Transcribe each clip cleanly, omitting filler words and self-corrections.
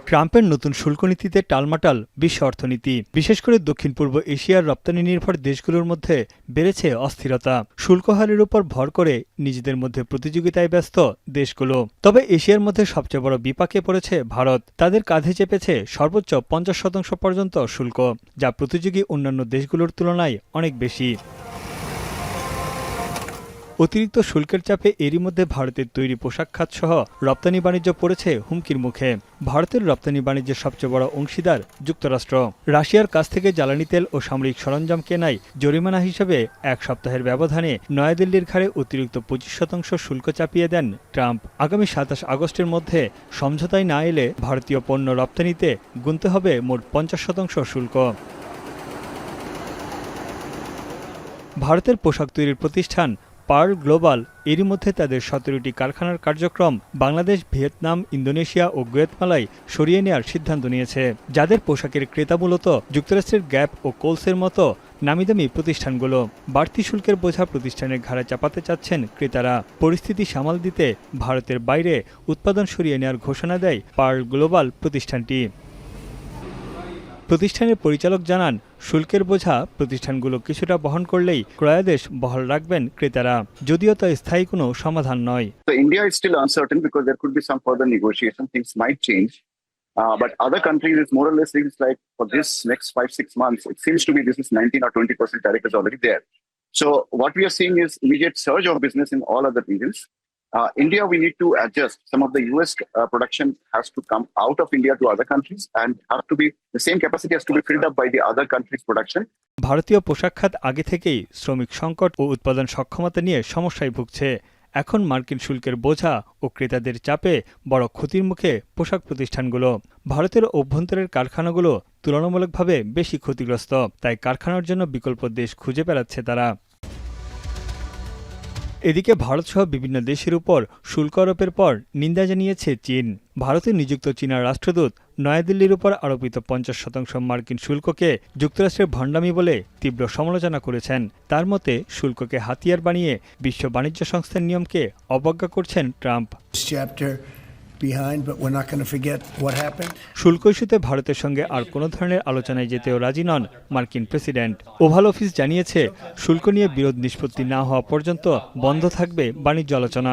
ট্রাম্পের নতুন শুল্ক নীতিতে টালমাটাল বিশ্ব অর্থনীতি, বিশেষ করে দক্ষিণ পূর্ব এশিয়ার রপ্তানি নির্ভর দেশগুলোর মধ্যে বেড়েছে অস্থিরতা। শুল্ক হারের উপর ভর করে নিজেদের মধ্যে প্রতিযোগিতায় ব্যস্ত দেশগুলো। তবে এশিয়ার মধ্যে সবচেয়ে বড় বিপাকে পড়েছে ভারত। তাদের কাঁধে চেপেছে সর্বোচ্চ 50% পর্যন্ত শুল্ক, যা প্রতিযোগী অন্যান্য দেশগুলোর তুলনায় অনেক বেশি। অতিরিক্ত শুল্কের চাপে এরই মধ্যে ভারতের তৈরি পোশাক খাত সহ রপ্তানি বাণিজ্য পড়েছে হুমকির মুখে। ভারতের রপ্তানি বাণিজ্যের সবচেয়ে বড় অংশীদার যুক্তরাষ্ট্র। রাশিয়ার কাছ থেকে জ্বালানি তেল ও সামরিক সরঞ্জাম কেনায় জরিমানা হিসেবে এক সপ্তাহের ব্যবধানে নয়াদিল্লির ঘাড়ে অতিরিক্ত 25% শুল্ক চাপিয়ে দেন ট্রাম্প। আগামী 27 আগস্টের মধ্যে সমঝোতায় না এলে ভারতীয় পণ্য রপ্তানিতে গুনতে হবে মোট 50% শুল্ক। ভারতের পোশাক তৈরির প্রতিষ্ঠান পার্ল গ্লোবাল এরই মধ্যে তাদের 17টি কারখানার কার্যক্রম বাংলাদেশ, ভিয়েতনাম, ইন্দোনেশিয়া ও গুয়েতমালায় সরিয়ে নেওয়ার সিদ্ধান্ত নিয়েছে, যাদের পোশাকের ক্রেতা মূলত যুক্তরাষ্ট্রের গ্যাপ ও কোলসের মতো নামিদামি প্রতিষ্ঠানগুলো। বাড়তি শুল্কের বোঝা প্রতিষ্ঠানের ঘাড়ে চাপাতে চাচ্ছেন ক্রেতারা। পরিস্থিতি সামাল দিতে ভারতের বাইরে উৎপাদন সরিয়ে নেওয়ার ঘোষণা দেয় পার্ল গ্লোবাল প্রতিষ্ঠানটি। প্রতিষ্ঠানের পরিচালক জানান, শুল্কের বোঝা প্রতিষ্ঠানগুলো কিছুটা বহন করলেই ক্রয়াদেশ বহাল রাখবেন ক্রেতারা, যদিও তা স্থায়ী কোনো সমাধান নয়। India is still uncertain because there could be some further negotiation. Things might change. But other countries, it's more or less seems like for this next 5-6 months, it seems to be this is 19 or 20% tariff is already there. So what we are seeing is immediate surge of business in all other regions. India, we need to adjust. Some of the US production has to come out of India to other countries and have to be the same capacity has to be filled up by the other countries' production. ভারতীয় পোশাক খাত আগে থেকেই শ্রমিক সংকট ও উৎপাদন সক্ষমতা নিয়ে সমস্যায় ভুগছে। এখন মার্কিন শুল্কের বোঝা ও ক্রেতাদের চাপে বড় ক্ষতির মুখে পোশাক প্রতিষ্ঠানগুলো। ভারতের অভ্যন্তরের কারখানাগুলো তুলনামূলকভাবে বেশি ক্ষতিগ্রস্ত, তাই কারখানার জন্য বিকল্প দেশ খুঁজে বেড়াচ্ছে তারা। এদিকে ভারতসহ বিভিন্ন দেশের উপর শুল্ক আরোপের পর নিন্দা জানিয়েছে চীন। ভারতে নিযুক্ত চীনা রাষ্ট্রদূত নয়াদিল্লির উপর আরোপিত 50% মার্কিন শুল্ককে যুক্তরাষ্ট্রের ভণ্ডামি বলে তীব্র সমালোচনা করেছেন। তার মতে, শুল্ককে হাতিয়ার বানিয়ে বিশ্ব বাণিজ্য সংস্থার নিয়মকে অবজ্ঞা করছেন ট্রাম্প। শুল্ক ইস্যুতে ভারতের সঙ্গে আর কোনো ধরনের আলোচনায় যেতেও রাজি নন মার্কিন প্রেসিডেন্ট। ওভাল অফিস জানিয়েছে, শুল্ক নিয়ে বিরোধ নিষ্পত্তি না হওয়া পর্যন্ত বন্ধ থাকবে বাণিজ্য আলোচনা।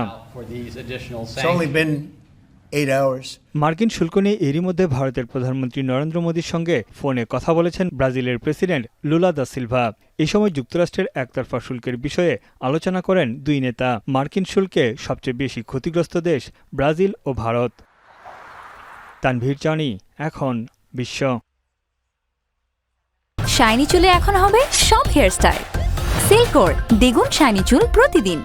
মার্কিন শুল্ক নিয়ে এরই মধ্যে ভারতের প্রধানমন্ত্রী নরেন্দ্র মোদীর সঙ্গে ফোনে কথা বলেছেন ব্রাজিলের প্রেসিডেন্ট লুলা দা সিলভা। এ সময় যুক্তরাষ্ট্রের একতরফা শুল্কের বিষয়ে আলোচনা করেন দুই নেতা। মার্কিন শুল্কে সবচেয়ে বেশি ক্ষতিগ্রস্ত দেশ ব্রাজিল ও ভারত। তানভীর জানি, এখন বিশ্ব। শাইনি চুলে এখন হবে সব হেয়ারস্টাইল। সিল্কোর দ্বিগুণ শাইনি চুল প্রতিদিন।